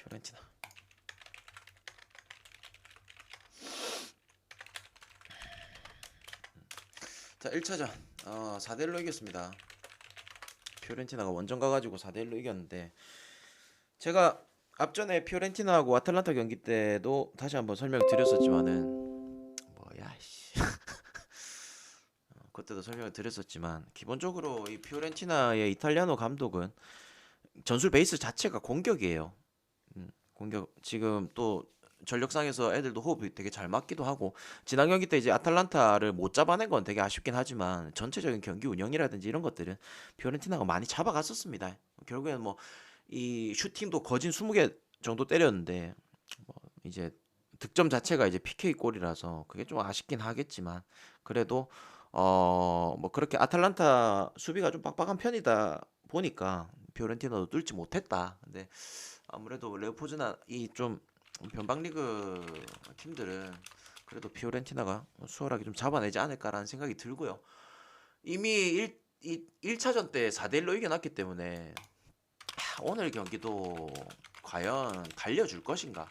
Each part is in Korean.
피오렌티나. 자, 1차전 4대1로 이겼습니다. 피오렌티나가 원정 가가지고 4대1로 이겼는데, 제가 앞전에 피오렌티나하고 아탈란타 경기 때도 다시 한번 설명드렸었지만은 뭐야 씨. 그때도 설명을 드렸었지만, 기본적으로 이 피오렌티나의 이탈리아노 감독은 전술 베이스 자체가 공격이에요. 공격. 지금 또 전력상에서 애들도 호흡이 되게 잘 맞기도 하고, 지난 경기 때 이제 아탈란타를 못 잡아낸 건 되게 아쉽긴 하지만 전체적인 경기 운영이라든지 이런 것들은 피오렌티나가 많이 잡아갔었습니다. 결국에는 뭐 이 슈팅도 거진 20개 정도 때렸는데, 뭐 이제 득점 자체가 이제 PK 골이라서 그게 좀 아쉽긴 하겠지만, 그래도 뭐 그렇게 아탈란타 수비가 좀 빡빡한 편이다 보니까 피오렌티나도 뚫지 못했다. 근데 아무래도 레오포즈나 이 좀 변방리그 팀들은 그래도 피오렌티나가 수월하게 좀 잡아내지 않을까라는 생각이 들고요. 이미 1차전 때 4대1로 이겨놨기 때문에 오늘 경기도 과연 달려줄 것인가?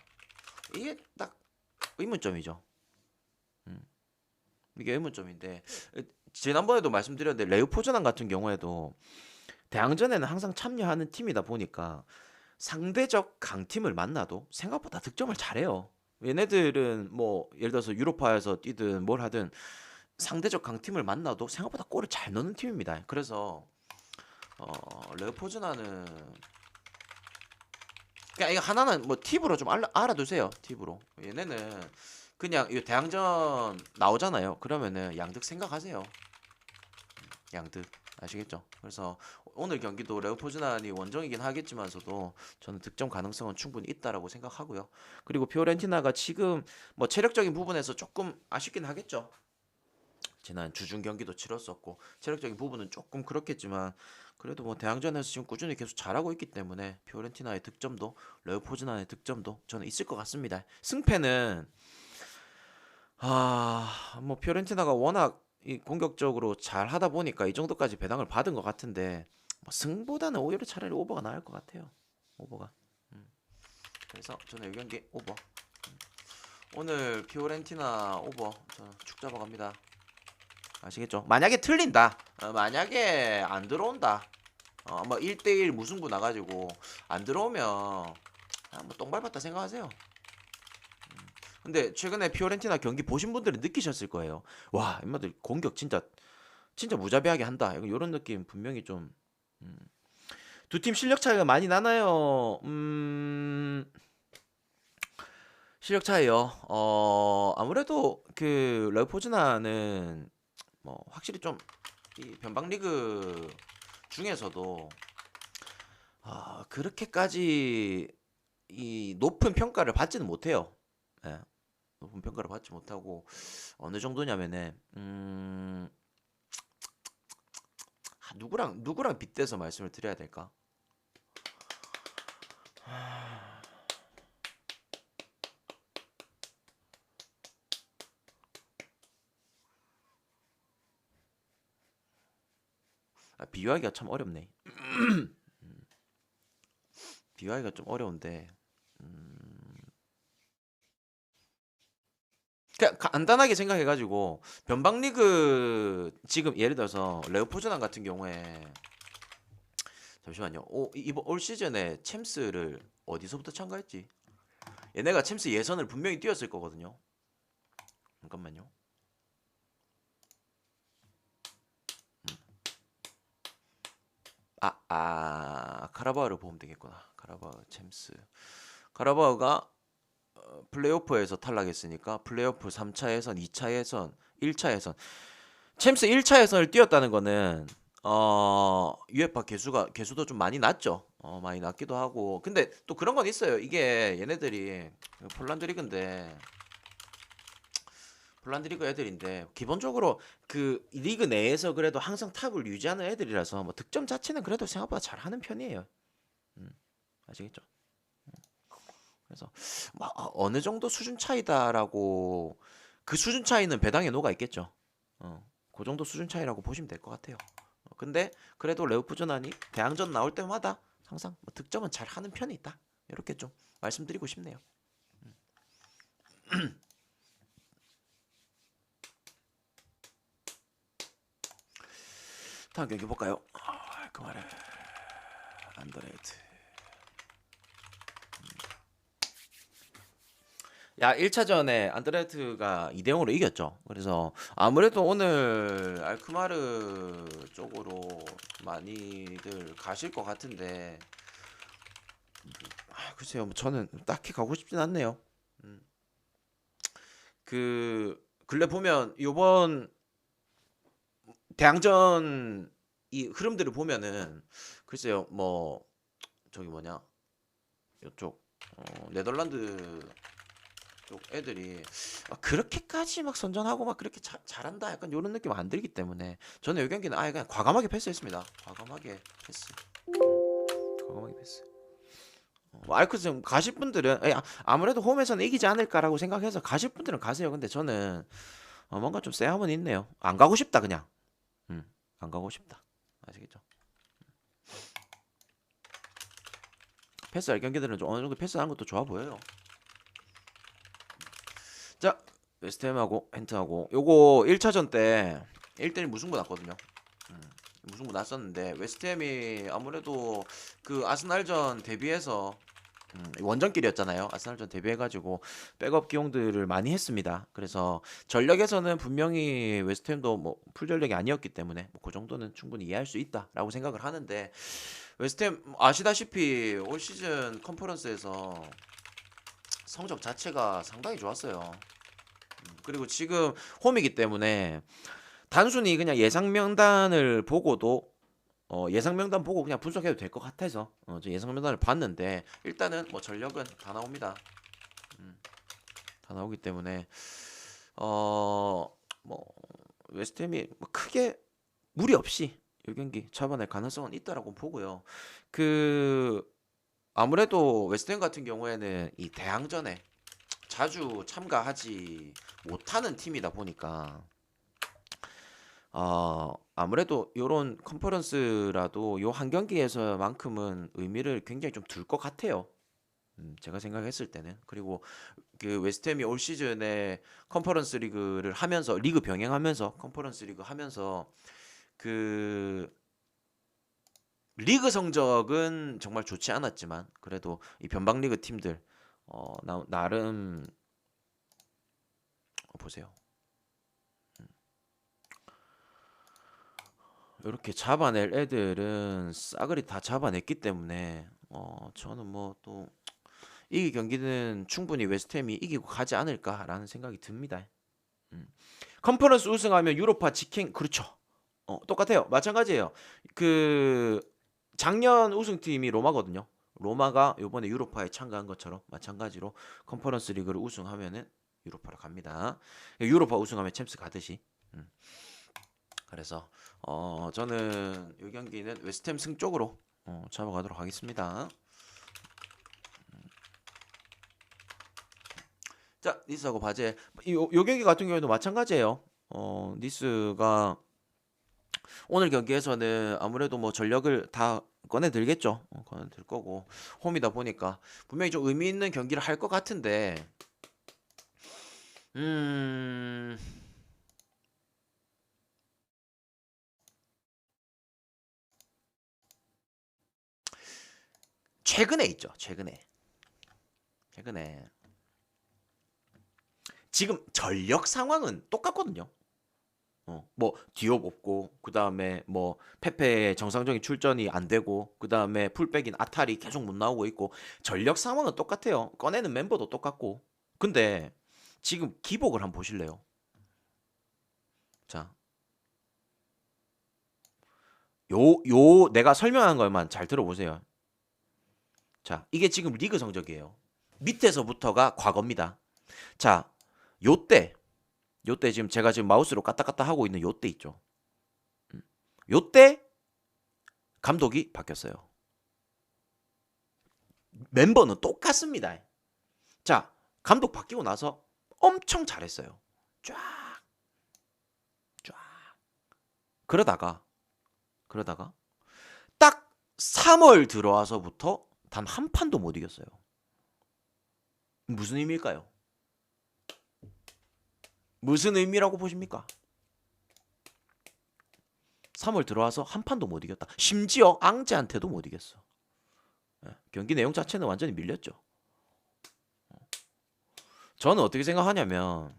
이게 딱 의문점이죠. 음, 이게 의문점인데, 지난번에도 말씀드렸는데 레오포즈난 같은 경우에도 대항전에는 항상 참여하는 팀이다 보니까 상대적 강팀을 만나도 생각보다 득점을 잘해요. 얘네들은 뭐 예를 들어서 유로파에서 뛰든 뭘 하든 상대적 강팀을 만나도 생각보다 골을 잘 넣는 팀입니다. 그래서 레오포즈나는 그냥 이거 하나는 뭐 팁으로 좀 알아두세요. 팁으로. 얘네는 그냥 이 대항전 나오잖아요. 그러면은 양득 생각하세요. 양득. 아시겠죠? 그래서 오늘 경기도 레오포즈난이 원정이긴 하겠지만서도 저는 득점 가능성은 충분히 있다라고 생각하고요. 그리고 피오렌티나가 지금 뭐 체력적인 부분에서 조금 아쉽긴 하겠죠. 지난 주중 경기도 치렀었고 체력적인 부분은 조금 그렇겠지만, 그래도 뭐 대항전에서 지금 꾸준히 계속 잘하고 있기 때문에 피오렌티나의 득점도 레오포즈난의 득점도 저는 있을 것 같습니다. 승패는 뭐 피오렌티나가 워낙 이 공격적으로 잘 하다 보니까 이 정도까지 배당을 받은 것 같은데, 뭐 승보다는 오히려 차라리 오버가 나을 것 같아요. 오버가. 음. 그래서 저는 이 경기 오버. 오늘 피오렌티나 오버 저는 축 잡아갑니다. 아시겠죠? 만약에 틀린다. 만약에 안 들어온다. 뭐 1대1 무승부 나가지고 안 들어오면 뭐똥 밟았다 생각하세요. 근데 최근에 피오렌티나 경기 보신 분들은 느끼셨을 거예요. 와, 인마들 공격 진짜 무자비하게 한다. 이런 느낌 분명히 좀. 두 팀 실력 차이가 많이 나나요? 실력 차이요. 아무래도 그 레오포즈나는 뭐 확실히 좀 이 변방리그 중에서도 그렇게까지 이 높은 평가를 받지는 못해요. 예, 높은 평가를 받지 못하고 어느 정도냐면은 누구랑 빗대서 말씀을 드려야 될까? 비유하기가 참 어렵네. 비유하기가 좀 어려운데, 그냥 간단하게 생각해가지고 변방리그 지금 예를 들어서 레오포즈난 같은 경우에, 잠시만요. 이번 올 시즌에 챔스를 어디서부터 참가했지? 얘네가 챔스 예선을 분명히 뛰었을 거거든요. 잠깐만요. 카라바오를 보면 되겠구나. 카라바오 챔스. 카라바오가 플레이오프에서 탈락했으니까 플레이오프 3차 예선, 2차 예선, 1차 예선. 챔스 1차 예선을 뛰었다는 거는 UEFA 개수도 좀 많이 낮죠. 많이 낮기도 하고. 근데 또 그런 건 있어요. 이게 얘네들이 폴란드 리그 애들인데 기본적으로 그 리그 내에서 그래도 항상 탑을 유지하는 애들이라서 뭐 득점 자체는 그래도 생각보다 잘하는 편이에요. 아시겠죠? 그래서 뭐 어느 정도 수준 차이다라고, 그 수준 차이는 배당에 녹아 있겠죠. 그 정도 수준 차이라고 보시면 될 것 같아요. 근데 그래도 레오포즈난이 대항전 나올 때마다 항상 뭐 득점은 잘 하는 편이 있다. 이렇게 좀 말씀드리고 싶네요. 다음 경기 볼까요? 그 말에 안드레이트. 야, 1차전에 안드레트가 2대 0으로 이겼죠. 그래서 아무래도 오늘 알크마르 쪽으로 많이들 가실 것 같은데, 글쎄요, 뭐 저는 딱히 가고 싶진 않네요. 음. 그 근래 보면 요번 대항전 이 흐름들을 보면은, 글쎄요, 뭐 저기 뭐냐, 요쪽 네덜란드 쪽 애들이 그렇게까지 막 선전하고 막 그렇게 잘한다 약간 이런 느낌 안 들기 때문에 저는 이 경기는 아예 그냥 과감하게 패스했습니다. 과감하게 패스. 과감하게 패스. 뭐 알크스 가실 분들은 아무래도 홈에서는 이기지 않을까라고 생각해서 가실 분들은 가세요. 근데 저는 뭔가 좀 쎄함은 있네요. 안 가고 싶다 그냥. 안 가고 싶다. 아시겠죠? 패스할 경기들은 좀 어느 정도 패스하는 것도 좋아 보여요. 자, 웨스트햄하고 헨트하고 요거 1차전 때 1대1 무승부 났거든요. 무승부 났었는데 웨스트햄이 아무래도 그 아스날전 대비해서 원정길이었잖아요. 아스날전 대비해가지고 백업 기용들을 많이 했습니다. 그래서 전력에서는 분명히 웨스트햄도 뭐 풀전력이 아니었기 때문에 뭐 그 정도는 충분히 이해할 수 있다라고 생각을 하는데, 웨스트햄 아시다시피 올 시즌 컨퍼런스에서 성적 자체가 상당히 좋았어요. 그리고 지금 홈이기 때문에 단순히 그냥 예상 명단을 보고도 예상 명단 보고 그냥 분석해도 될 것 같아서 저 예상 명단을 봤는데 일단은 뭐 전력은 다 나옵니다. 다 나오기 때문에 뭐 웨스트햄이 뭐 크게 무리 없이 이 경기 잡아낼 가능성은 있다라고 보고요. 그 아무래도 웨스트햄 같은 경우에는 이 대항전에 자주 참가하지 못하는 팀이다 보니까 아무래도 요런 컨퍼런스라도 요 한 경기에서만큼은 의미를 굉장히 좀 둘 것 같아요. 제가 생각했을 때는. 그리고 그 웨스트햄이 올 시즌에 컨퍼런스 리그를 하면서 리그 병행하면서 컨퍼런스 리그 하면서 그 리그 성적은 정말 좋지 않았지만 그래도 이 변방 리그 팀들 나름 보세요. 이렇게 잡아낼 애들은 싸그리 다 잡아냈기 때문에 저는 뭐 또 이 경기는 충분히 웨스트햄이 이기고 가지 않을까라는 생각이 듭니다. 컨퍼런스 우승하면 유로파 직행, 그렇죠. 똑같아요. 마찬가지예요. 그 작년 우승팀이 로마거든요. 로마가 이번에 유로파에 참가한 것처럼 마찬가지로 컨퍼런스 리그를 우승하면은 유로파로 갑니다. 유로파 우승하면 챔스 가듯이. 음. 그래서 저는 이 경기는 웨스트햄 승 쪽으로 잡아가도록 하겠습니다. 자, 니스하고 바제. 요 경기 같은 경우에도 마찬가지예요. 니스가 오늘 경기에서는 아무래도 뭐 전력을 다 꺼내들겠죠. 꺼내들 거고 홈이다 보니까 분명히 좀 의미 있는 경기를 할 것 같은데, 음, 최근에 있죠. 최근에 지금 전력 상황은 똑같거든요. 뭐 디옵 없고 그다음에 뭐 페페 정상적인 출전이 안 되고 그다음에 풀백인 아탈이 계속 못 나오고 있고 전력 상황은 똑같아요. 꺼내는 멤버도 똑같고. 근데 지금 기복을 한번 보실래요? 자, 내가 설명한 것만 잘 들어보세요. 자, 이게 지금 리그 성적이에요. 밑에서부터가 과거입니다. 자, 요때 지금 제가 지금 마우스로 까딱까딱 하고 있는 요때 있죠. 요때 감독이 바뀌었어요. 멤버는 똑같습니다. 자, 감독 바뀌고 나서 엄청 잘했어요. 쫙, 쫙. 그러다가 딱 3월 들어와서부터 단 한 판도 못 이겼어요. 무슨 의미일까요? 무슨 의미라고 보십니까? 3월 들어와서 한 판도 못 이겼다. 심지어 앙제한테도 못 이겼어. 예, 경기 내용 자체는 완전히 밀렸죠. 저는 어떻게 생각하냐면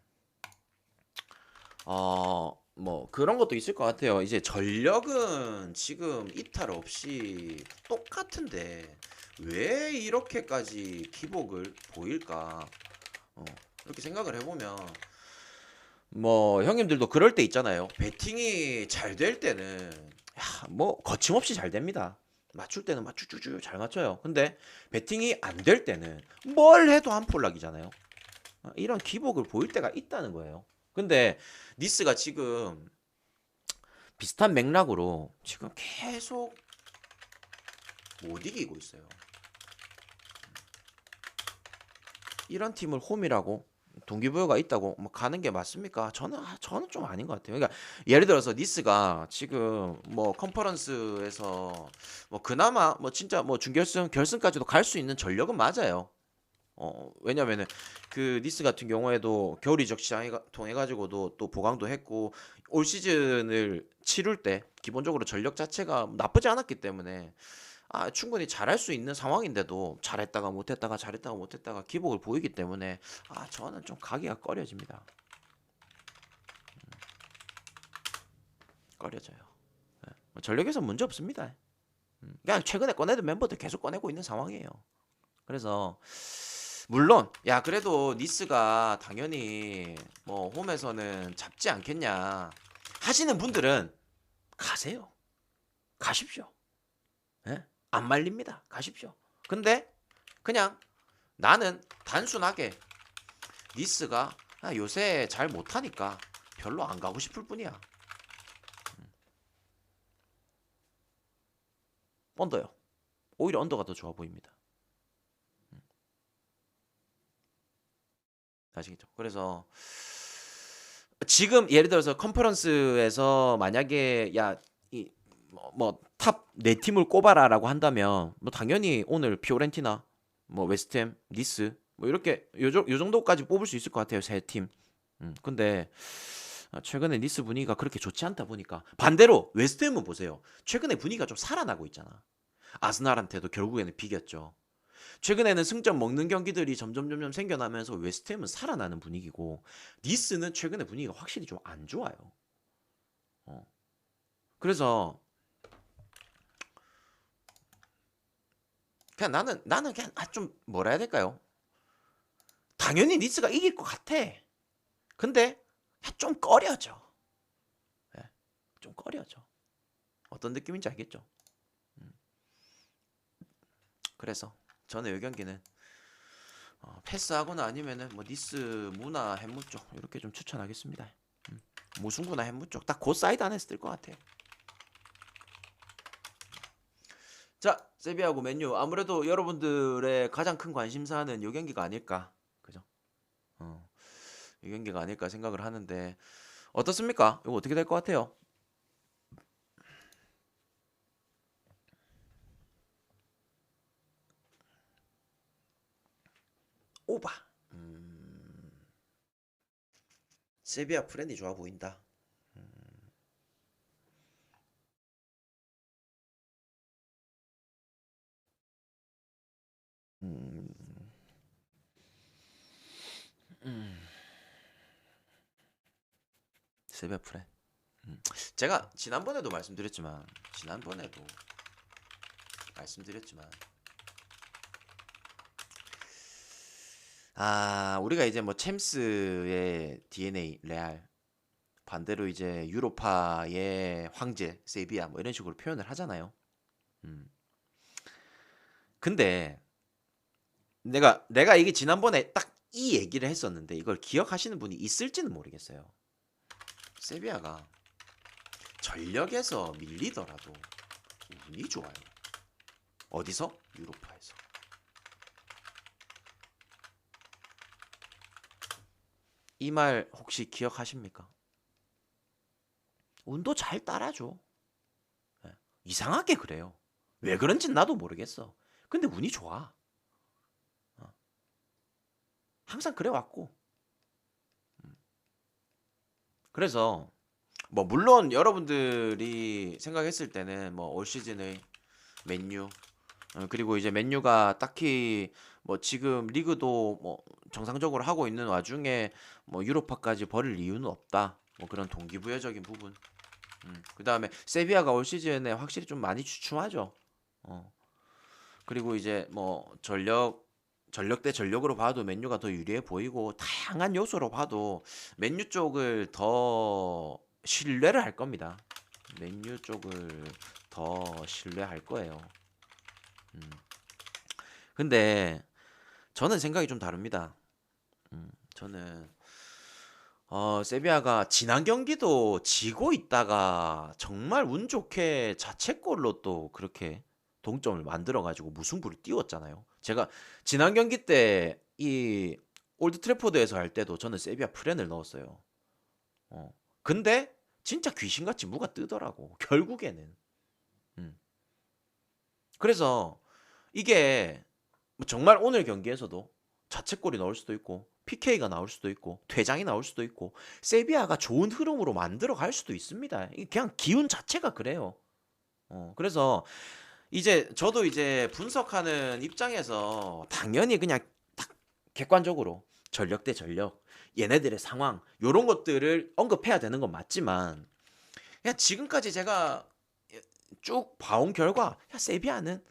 뭐 그런 것도 있을 것 같아요. 이제 전력은 지금 이탈 없이 똑같은데 왜 이렇게까지 기복을 보일까? 이렇게 생각을 해보면 뭐 형님들도 그럴 때 있잖아요. 배팅이 잘 될 때는 뭐 거침없이 잘 됩니다. 맞출 때는 막 쭉쭉쭉 잘 맞춰요. 근데 배팅이 안 될 때는 뭘 해도 한 폴락이잖아요. 이런 기복을 보일 때가 있다는 거예요. 근데 니스가 지금 비슷한 맥락으로 지금 계속 못 이기고 있어요. 이런 팀을 홈이라고 동기부여가 있다고 뭐 가는 게 맞습니까? 저는 좀 아닌 것 같아요. 그러니까 예를 들어서 니스가 지금 뭐 컨퍼런스에서 뭐 그나마 뭐 진짜 뭐 준결승 결승까지도 갈 수 있는 전력은 맞아요. 왜냐면은 그 니스 같은 경우에도 겨울 이적 시장 통해 가지고도 또 보강도 했고 올 시즌을 치룰 때 기본적으로 전력 자체가 나쁘지 않았기 때문에 충분히 잘할 수 있는 상황인데도 잘했다가 못했다가 잘했다가 못했다가 기복을 보이기 때문에 저는 좀 가기가 꺼려집니다. 꺼려져요. 예. 뭐 전력에서 문제 없습니다. 그냥 최근에 꺼내던 멤버들 계속 꺼내고 있는 상황이에요. 그래서 물론 그래도 니스가 당연히 뭐 홈에서는 잡지 않겠냐 하시는 분들은 가세요. 가십시오. 예? 안 말립니다. 가십시오. 근데 그냥 나는 단순하게 니스가 요새 잘 못하니까 별로 안 가고 싶을 뿐이야. 언더요. 오히려 언더가 더 좋아 보입니다. 아시겠죠? 그래서 지금 예를 들어서 컨퍼런스에서 만약에 탑 네 팀을 꼽아라라고 한다면 뭐 당연히 오늘 피오렌티나 뭐 웨스트햄, 니스 뭐 이렇게 요 정도까지 뽑을 수 있을 것 같아요. 세 팀. 근데 최근에 니스 분위기가 그렇게 좋지 않다 보니까 반대로 웨스트햄은 보세요. 최근에 분위기가 좀 살아나고 있잖아. 아스날한테도 결국에는 비겼죠. 최근에는 승점 먹는 경기들이 점점 생겨나면서 웨스트햄은 살아나는 분위기고 니스는 최근에 분위기가 확실히 좀 안 좋아요. 그래서 그냥 나는 그냥 좀 뭐라 해야 될까요? 당연히 니스가 이길 것 같아. 근데 좀 꺼려져. 예, 좀 꺼려져. 어떤 느낌인지 알겠죠? 그래서 저는 이 경기는 패스하거나 아니면은 뭐 니스 무나 햄무 쪽 이렇게 좀 추천하겠습니다. 무승부나 햄무 쪽 딱 그 사이드 안에서 뜰 것 같아요. 자, 세비야고 맨유 아무래도 여러분들의 가장 큰 관심사는 이 경기가 아닐까, 그죠? 이 경기가 아닐까 생각을 하는데 어떻습니까? 이거 어떻게 될 것 같아요? 오바. 세비야 프렌이 좋아 보인다. 음, 음, 세비야 프렌. 제가 지난번에도 말씀드렸지만 우리가 이제 뭐 챔스의 DNA 레알 반대로 이제 유로파의 황제 세비야 뭐 이런 식으로 표현을 하잖아요. 음. 근데 내가 이게 지난번에 딱 이 얘기를 했었는데 이걸 기억하시는 분이 있을지는 모르겠어요. 세비야가 전력에서 밀리더라도 운이 좋아요. 어디서? 유로파에서. 이 말 혹시 기억하십니까? 운도 잘 따라줘. 예. 이상하게 그래요. 왜 그런지 나도 모르겠어. 근데 운이 좋아. 어, 항상 그래 왔고. 그래서 뭐 물론 여러분들이 생각했을 때는 뭐 올 시즌의 맨유, 그리고 이제 맨유가 딱히 뭐 지금 리그도 뭐 정상적으로 하고 있는 와중에 뭐 유로파까지 벌일 이유는 없다. 뭐 그런 동기부여적인 부분. 그다음에 세비야가 올 시즌에 확실히 좀 많이 주춤하죠. 어. 그리고 이제 뭐 전력 대 전력으로 봐도 맨유가 더 유리해 보이고 다양한 요소로 봐도 맨유 쪽을 더 신뢰를 할 겁니다. 맨유 쪽을 더 신뢰할 거예요. 음. 근데 저는 생각이 좀 다릅니다. 저는 세비야가 지난 경기도 지고 있다가 정말 운 좋게 자책골로 또 그렇게 동점을 만들어 가지고 무승부를 띄웠잖아요. 제가 지난 경기 때 이 올드 트래포드에서 할 때도 저는 세비야 프렌을 넣었어요. 어. 근데 진짜 귀신같이 무가 뜨더라고. 결국에는. 음. 그래서 이게 뭐 정말 오늘 경기에서도 자책골이 나올 수도 있고 PK가 나올 수도 있고 퇴장이 나올 수도 있고 세비야가 좋은 흐름으로 만들어 갈 수도 있습니다. 이게 그냥 기운 자체가 그래요. 그래서 이제 저도 이제 분석하는 입장에서 당연히 그냥 딱 객관적으로 전력 대 전력, 얘네들의 상황 요런 것들을 언급해야 되는 건 맞지만 그냥 지금까지 제가 쭉 봐온 결과 야, 세비야는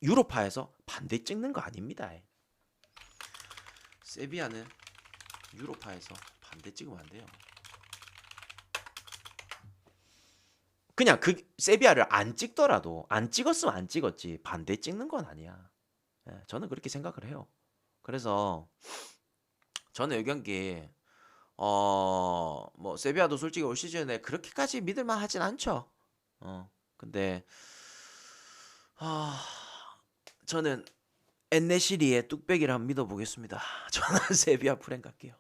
유로파에서 반대 찍는 거 아닙니다. 세비야는 유로파에서 반대 찍으면 안 돼요. 그냥 그 세비야를 안 찍더라도 안 찍었으면 안 찍었지 반대 찍는 건 아니야. 저는 그렇게 생각을 해요. 그래서 저는 이 경기 뭐 세비야도 솔직히 올 시즌에 그렇게까지 믿을만 하진 않죠. 근데 아 저는 엔네시리의 뚝배기를 한번 믿어보겠습니다. 저는 세비야 프랭 갈게요.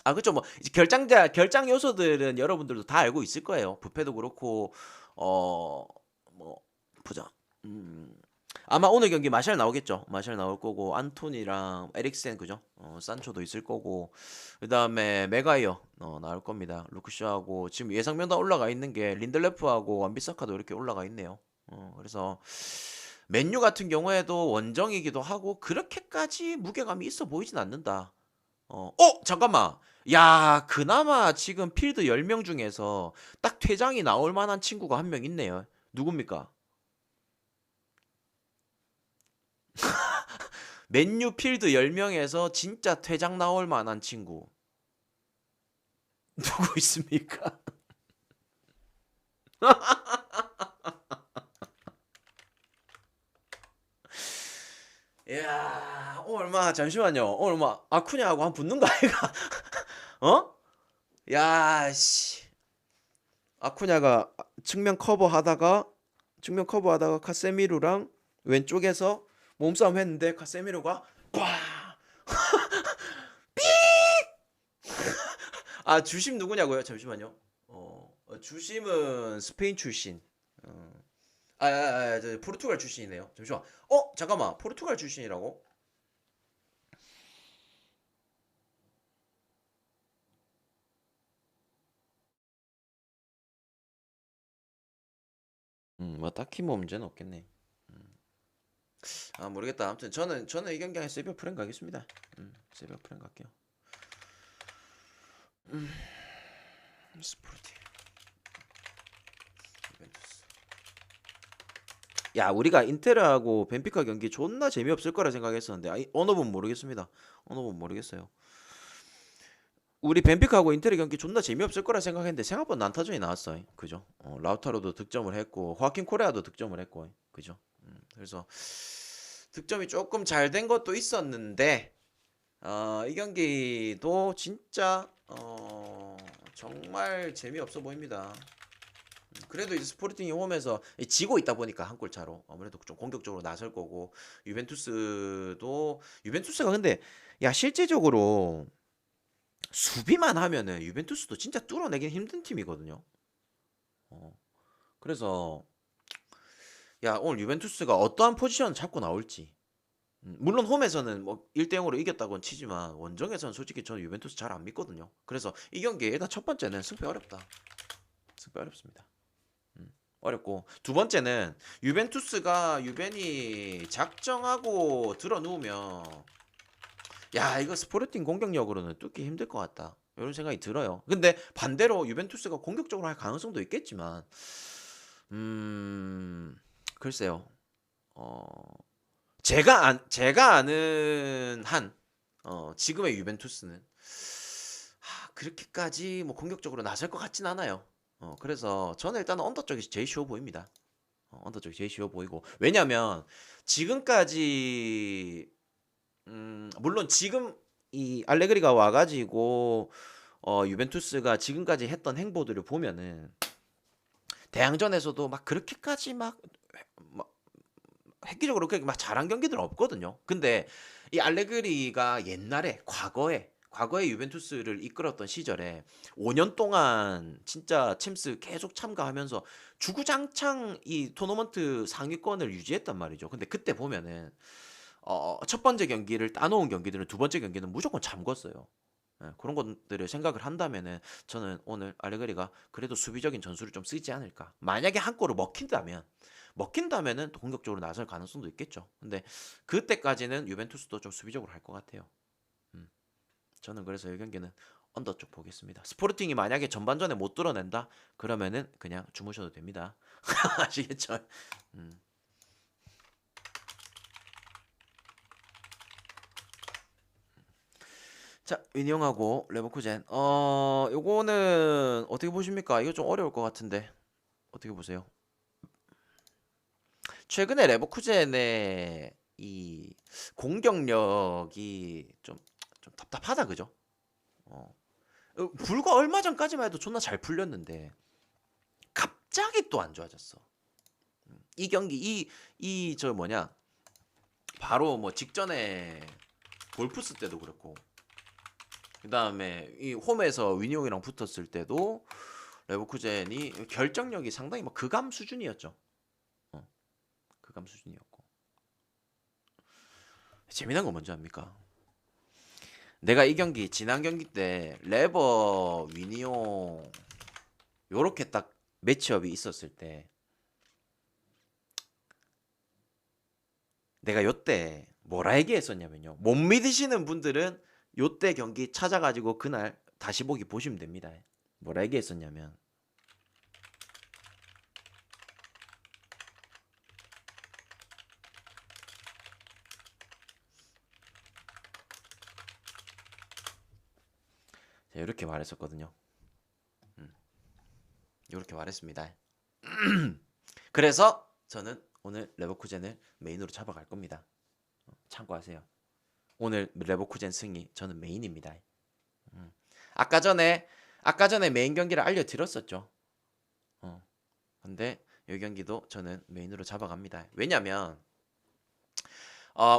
아, 그쵸. 뭐, 이제 결장 요소들은 여러분들도 다 알고 있을 거예요. 부패도 그렇고, 어, 뭐, 보자. 음, 아마 오늘 경기 마샬 나오겠죠. 마샬 나올 거고, 안토니랑 에릭센, 그죠? 산초도 있을 거고, 그 다음에 메가이어, 나올 겁니다. 루크쇼하고, 지금 예상 명단 올라가 있는 게 린들레프하고 완비사카도 이렇게 올라가 있네요. 그래서, 맨유 같은 경우에도 원정이기도 하고, 그렇게까지 무게감이 있어 보이진 않는다. 잠깐만. 야, 그나마 지금 필드 10명 중에서 딱 퇴장이 나올 만한 친구가 한 명 있네요. 누굽니까? 맨유 필드 10명에서 진짜 퇴장 나올 만한 친구. 누구 있습니까? 야, 오늘 막 잠시만요. 오늘 막 아쿠냐하고 한 붙는 거 아이가? 어? 야, 씨. 아쿠냐가 측면 커버하다가 카세미루랑 왼쪽에서 몸싸움 했는데 카세미루가 빠! 아, 주심 누구냐고요? 잠시만요. 주심은 스페인 출신. 저 포르투갈 출신이네요. 잠시만. 잠깐만. 포르투갈 출신이라고? 뭐 딱히 뭐 문제는 없겠네. 아, 모르겠다. 아무튼 저는 이 경기에 세비야 프랭 가겠습니다. 세비야 프랭 갈게요. 스포르티. 유벤투스. 야, 우리가 인테르하고 벤피카 경기 존나 재미없을 거라 생각했었는데 어느 분 모르겠습니다. 어느 분 모르겠어요. 우리 벤피카하고 인테르 경기 존나 재미없을 거라 생각했는데 생각보다 난타전이 나왔어. 그죠? 라우타로도 득점을 했고 호아킨 코레아도 득점을 했고. 그죠? 그래서 득점이 조금 잘 된 것도 있었는데 이 경기도 진짜 정말 재미없어 보입니다. 그래도 이제 스포르팅이 홈에서 지고 있다 보니까 한 골 차로 아무래도 좀 공격적으로 나설 거고 유벤투스가 근데 야 실제적으로 수비만 하면은 유벤투스도 진짜 뚫어내긴 힘든 팀이거든요. 어, 그래서 야, 오늘 유벤투스가 어떠한 포지션 잡고 나올지. 물론 홈에서는 뭐 1대 0으로 이겼다고는 치지만 원정에서는 솔직히 저는 유벤투스 잘 안 믿거든요. 그래서 이 경기 일단 첫 번째는 승패 어렵다. 승패 어렵습니다. 어렵고 두 번째는 유벤이 작정하고 들어 누우면 야, 이거 스포르팅 공격력으로는 뚫기 힘들 것 같다. 이런 생각이 들어요. 근데 반대로 유벤투스가 공격적으로 할 가능성도 있겠지만 글쎄요. 어, 제가 아는 한 지금의 유벤투스는 그렇게까지 뭐 공격적으로 나설 것 같진 않아요. 그래서 저는 일단 언더 쪽이 제일 쉬워 보입니다. 언더 쪽이 제일 쉬워 보이고 왜냐면 지금까지 물론 지금 이 알레그리가 와가지고 유벤투스가 지금까지 했던 행보들을 보면은 대항전에서도 막 그렇게까지 막 획기적으로 그렇게 막 잘한 경기들은 없거든요. 근데 이 알레그리가 옛날에 과거에 유벤투스를 이끌었던 시절에 5년 동안 진짜 챔스 계속 참가하면서 주구장창 이 토너먼트 상위권을 유지했단 말이죠. 근데 그때 보면은 첫 번째 경기를 따놓은 경기들은 두 번째 경기는 무조건 잠궜어요. 예, 그런 것들을 생각을 한다면은 저는 오늘 알레그리가 그래도 수비적인 전술을 좀 쓰지 않을까. 만약에 한 골을 먹힌다면은 또 공격적으로 나설 가능성도 있겠죠. 근데 그때까지는 유벤투스도 좀 수비적으로 할 것 같아요. 음, 저는 그래서 이 경기는 언더 쪽 보겠습니다. 스포르팅이 만약에 전반전에 못 뚫어낸다 그러면은 그냥 주무셔도 됩니다. 아시겠죠? 음. 자, 윈용하고 레버쿠젠. 요거는 어떻게 보십니까? 이거 좀 어려울 것 같은데. 어떻게 보세요? 최근에 레버쿠젠의 이 공격력이 좀 답답하다, 그죠? 어. 불과 얼마 전까지만 해도 존나 잘 풀렸는데 갑자기 또 안 좋아졌어. 이 경기 이 저 뭐냐? 바로 뭐 직전에 볼프스 때도 그렇고 그다음에 이 홈에서 윈용이랑 붙었을 때도 레버쿠젠이 결정력이 상당히 뭐 극암 수준이었죠. 극암 수준이었고. 재미난 거 뭔지 압니까? 내가 이 경기 지난 경기 때 레버 윈용 요렇게 딱 매치업이 있었을 때 내가 요때 뭐라 얘기했었냐면요. 못 믿으시는 분들은 요때 경기 찾아가지고 그날 다시 보기 보시면 됩니다. 뭐라 얘기했었냐면 제가 이렇게 말했었거든요. 이렇게 말했습니다. 그래서 저는 오늘 레버쿠젠을 메인으로 잡아갈 겁니다. 참고하세요. 오늘 레버쿠젠 승리 저는 메인입니다. 아까 전에 메인 경기를 알려드렸었죠. 근데 이 경기도 저는 메인으로 잡아갑니다. 왜냐면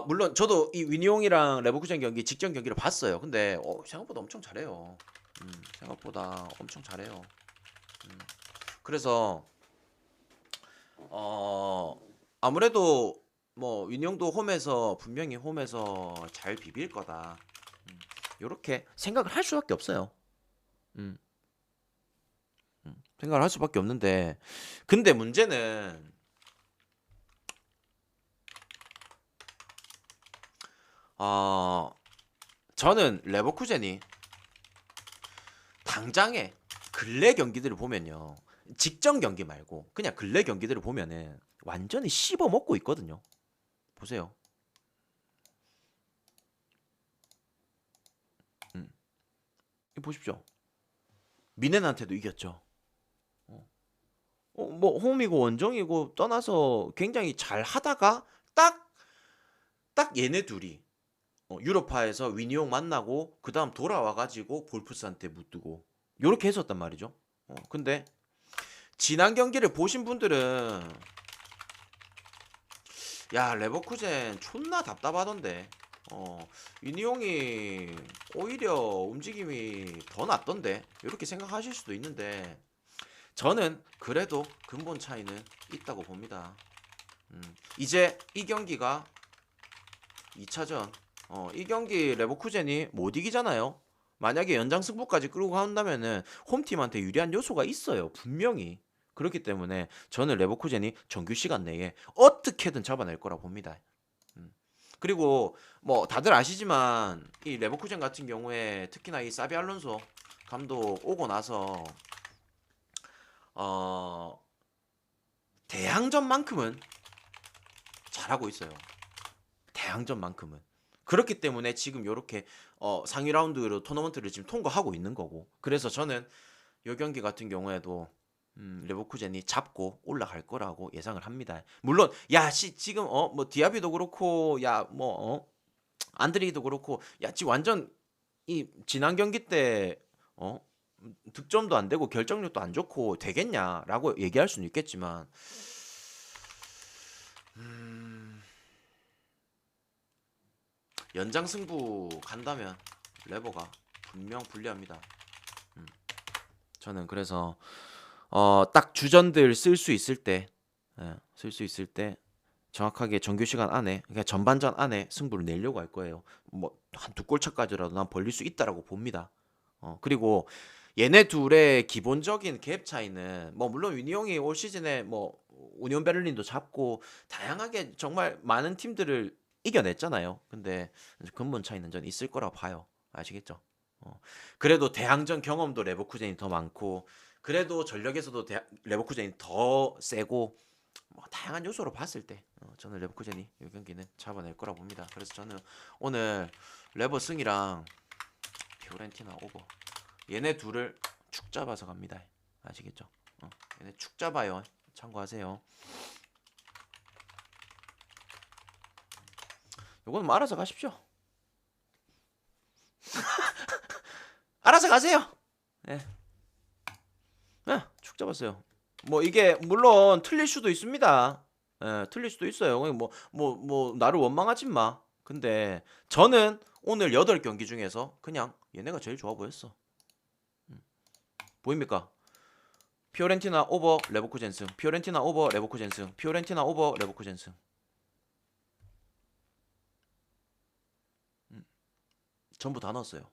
물론 저도 이 위니용이랑 레버쿠젠 경기 직전 경기를 봤어요. 근데 생각보다 엄청 잘해요. 생각보다 엄청 잘해요. 그래서 아무래도 뭐 위니용도 분명히 홈에서 잘 비빌 거다. 요렇게 생각을 할 수밖에 없어요. 음, 생각을 할 수밖에 없는데 근데 문제는 저는 레버쿠젠이 당장에 근래 경기들을 보면요. 직전 경기 말고 그냥 근래 경기들을 보면은 완전히 씹어 먹고 있거든요. 보세요. 이거 보십시오. 미넨한테도 이겼죠. 뭐 홈이고 원정이고 떠나서 굉장히 잘 하다가 딱 얘네 둘이 유로파에서 위니용 만나고 그 다음 돌아와가지고 볼프스한테 묻고 요렇게 했었단 말이죠. 근데 지난 경기를 보신 분들은 야 레버쿠젠 존나 답답하던데 위니용이 오히려 움직임이 더 낫던데 이렇게 생각하실 수도 있는데 저는 그래도 근본 차이는 있다고 봅니다. 이제 이 경기가 2차전. 이 경기 레버쿠젠이 못 이기잖아요. 만약에 연장 승부까지 끌고 간다면은 홈팀한테 유리한 요소가 있어요. 분명히. 그렇기 때문에 저는 레버쿠젠이 정규 시간 내에 어떻게든 잡아낼 거라 봅니다. 음. 그리고 뭐 다들 아시지만 이 레버쿠젠 같은 경우에 특히나 이 사비 알론소 감독 오고 나서 어 대항전만큼은 잘하고 있어요. 대항전만큼은. 그렇기 때문에 지금 요렇게 상위 라운드로 토너먼트를 지금 통과하고 있는 거고. 그래서 저는 요 경기 같은 경우에도 레버쿠젠이 잡고 올라갈 거라고 예상을 합니다. 물론 지금 뭐 디아비도 그렇고 안드레이도 그렇고 지금 완전 이 지난 경기 때 어 득점도 안 되고 결정력도 안 좋고 되겠냐라고 얘기할 수는 있겠지만 음, 연장 승부 간다면 레버가 분명 불리합니다. 저는 그래서 딱 주전들 쓸 수 있을 때, 쓸 수 있을 때 정확하게 정규 시간 안에, 그러니까 전반전 안에 승부를 내려고 할 거예요. 뭐 한 두 골 차까지라도 난 벌릴 수 있다라고 봅니다. 그리고 얘네 둘의 기본적인 갭 차이는 뭐 물론 위니 형이 올 시즌에 뭐 우니온 베를린도 잡고 다양하게 정말 많은 팀들을 이겨냈잖아요. 근데 근본 차이는 전 있을 거라고 봐요. 아시겠죠? 그래도 대항전 경험도 레버쿠젠이 더 많고 그래도 전력에서도 레버쿠젠이 더 세고 뭐 다양한 요소로 봤을 때 저는 레버쿠젠이 이 경기는 잡아낼 거라고 봅니다. 그래서 저는 오늘 레버 승이랑 피오렌티나 오버 얘네 둘을 축 잡아서 갑니다. 아시겠죠? 얘네 축 잡아요. 참고하세요. 요거는 뭐 알아서 가십시오. 알아서 가세요. 네. 축 잡았어요. 뭐 이게 물론 틀릴 수도 있습니다. 틀릴 수도 있어요. 뭐 나를 원망하지 마. 근데 저는 오늘 8경기 중에서 그냥 얘네가 제일 좋아 보였어. 보입니까? 피오렌티나 오버 레버쿠젠 승, 피오렌티나 오버 레버쿠젠 승, 피오렌티나 오버 레버쿠젠 승. 전부 다 넣었어요.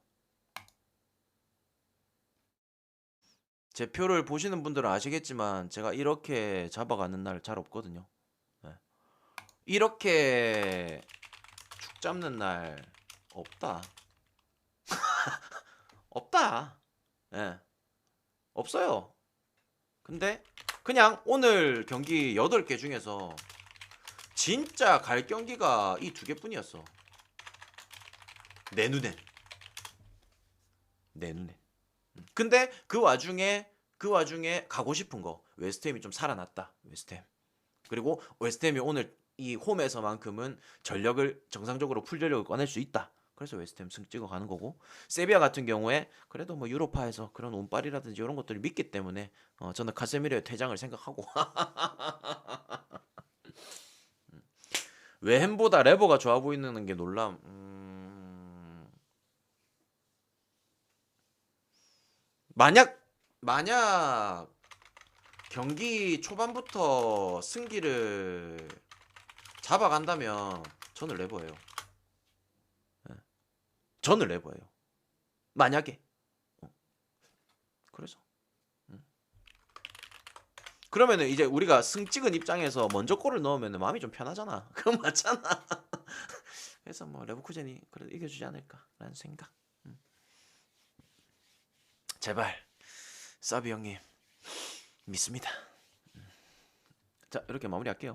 제 표를 보시는 분들은 아시겠지만 제가 이렇게 잡아가는 날 잘 없거든요. 네. 이렇게 축 잡는 날 없다. 없다. 예. 없어요. 근데 그냥 오늘 경기 8개 중에서 진짜 갈 경기가 이 2개뿐이었어. 내 눈엔. 내 눈엔. 근데 그 와중에 가고 싶은 거 웨스트햄이 좀 살아났다. 웨스트햄. 그리고 웨스트햄이 오늘 이 홈에서만큼은 전력을 정상적으로 풀전력을 꺼낼 수 있다. 그래서 웨스트햄 승 찍어 가는 거고 세비야 같은 경우에 그래도 뭐 유로파에서 그런 운빨이라든지 이런 것들을 믿기 때문에 저는 카세미로의 퇴장을 생각하고 웨햄보다 레버가 좋아 보이는 게 놀람. 만약 경기 초반부터 승기를 잡아간다면 저는 레버예요. 저는 레버예요. 만약에. 그래서. 그러면은 이제 우리가 승 찍은 입장에서 먼저 골을 넣으면 마음이 좀 편하잖아. 그건 맞잖아. 그래서 뭐 레버쿠젠이 그래도 이겨주지 않을까라는 생각. 제발 사비 형님 믿습니다. 자 이렇게 마무리할게요.